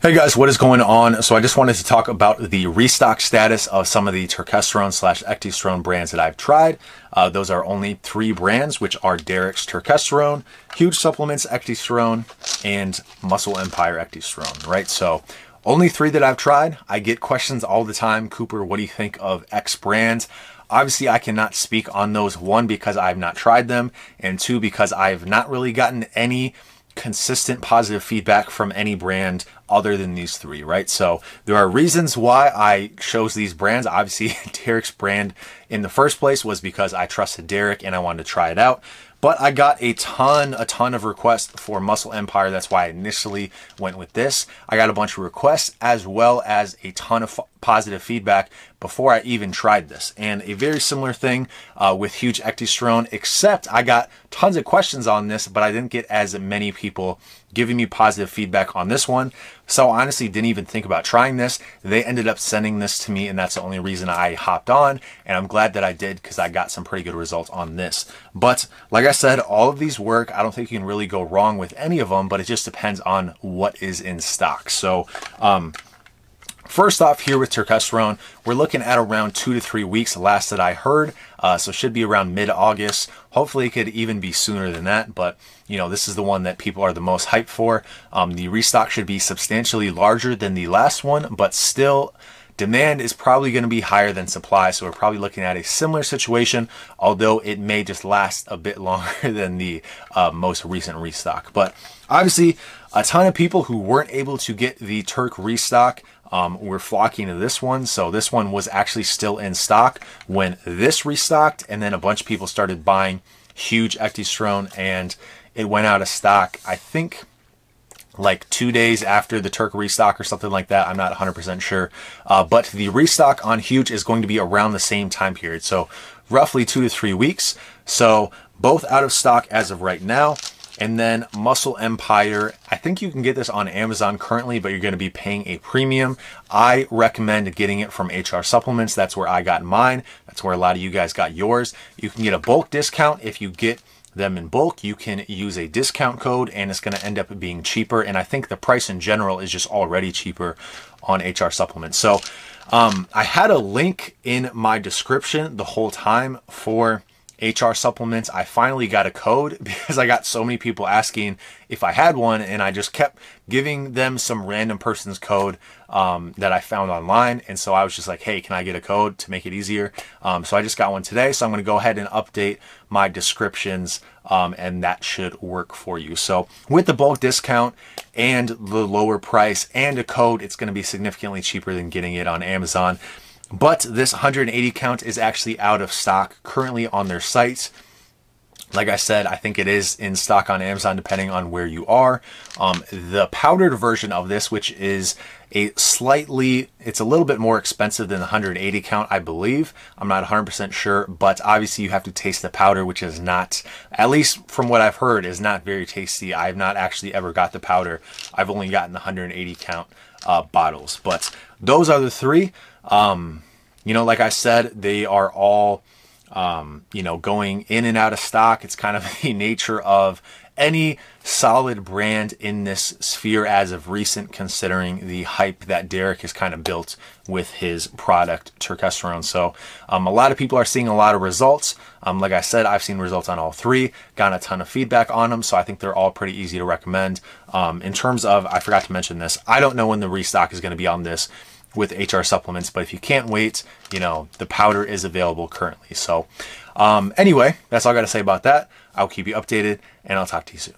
Hey guys, what is going on? So I just wanted to talk about the restock status of some of the Turkesterone / Ecdysterone brands that I've tried. Those are only 3 brands, which are Derek's Turkesterone, Huge Supplements Ecdysterone, and Muscle Empire Ecdysterone, right? So only 3 that I've tried. I get questions all the time. Cooper, what do you think of X brands? Obviously, I cannot speak on those, 1, because I've not tried them, and 2, because I've not really gotten any consistent positive feedback from any brand other than these 3, right? So there are reasons why I chose these brands. Obviously, Derek's brand in the first place was because I trusted Derek and I wanted to try it out. But I got a ton of requests for Muscle Empire. That's why I initially went with this. I got a bunch of requests as well as a ton of positive feedback before I even tried this. And a very similar thing with Huge Ecdysterone, except I got tons of questions on this, but I didn't get as many people giving me positive feedback on this one. So I honestly didn't even think about trying this. They ended up sending this to me, and that's the only reason I hopped on. And I'm glad that I did, because I got some pretty good results on this. But like I said, all of these work. I don't think you can really go wrong with any of them, but it just depends on what is in stock. So first off, here with Turkesterone, we're looking at around 2 to 3 weeks last that I heard. So it should be around mid-August. Hopefully it could even be sooner than that, but you know, this is the one that people are the most hyped for. The restock should be substantially larger than the last one, but still demand is probably going to be higher than supply. So we're probably looking at a similar situation, although it may just last a bit longer than the most recent restock. But obviously a ton of people who weren't able to get the Turk restock we're flocking to this one. So this one was actually still in stock when this restocked, and then a bunch of people started buying Huge Ecdysterone, and it went out of stock, I think like 2 days after the Turk restock or something like that. I'm not 100% sure. But the restock on Huge is going to be around the same time period. So roughly 2 to 3 weeks. So both out of stock as of right now. And then Muscle Empire, I think you can get this on Amazon currently, but you're going to be paying a premium. I recommend getting it from HR Supplements. That's where I got mine. That's where a lot of you guys got yours. You can get a bulk discount if you get them in bulk. You can use a discount code and it's going to end up being cheaper. And I think the price in general is just already cheaper on HR Supplements. So I had a link in my description the whole time for HR Supplements. I finally got a code because I got so many people asking if I had one, and I just kept giving them some random person's code that I found online. And so I was just like, hey, can I get a code to make it easier? So I just got one today. So I'm going to go ahead and update my descriptions and that should work for you. So with the bulk discount and the lower price and a code, it's going to be significantly cheaper than getting it on Amazon. But this 180 count is actually out of stock currently on their site. Like I said, I think it is in stock on Amazon depending on where you are. The powdered version of this, which is it's a little bit more expensive than the 180 count, I believe. I'm not 100% sure, but obviously you have to taste the powder, which is not, at least from what I've heard, is not very tasty. I've not actually ever got the powder. I've only gotten the 180 count bottles, but those are the 3. You know, like I said, they are all, you know, going in and out of stock. It's kind of the nature of any solid brand in this sphere as of recent, considering the hype that Derek has kind of built with his product, Turkesterone. So a lot of people are seeing a lot of results. Like I said, I've seen results on all 3, gotten a ton of feedback on them. So I think they're all pretty easy to recommend. In terms of, I forgot to mention this, I don't know when the restock is going to be on this with HR Supplements, but if you can't wait, you know, the powder is available currently. So anyway, that's all I got to say about that. I'll keep you updated and I'll talk to you soon.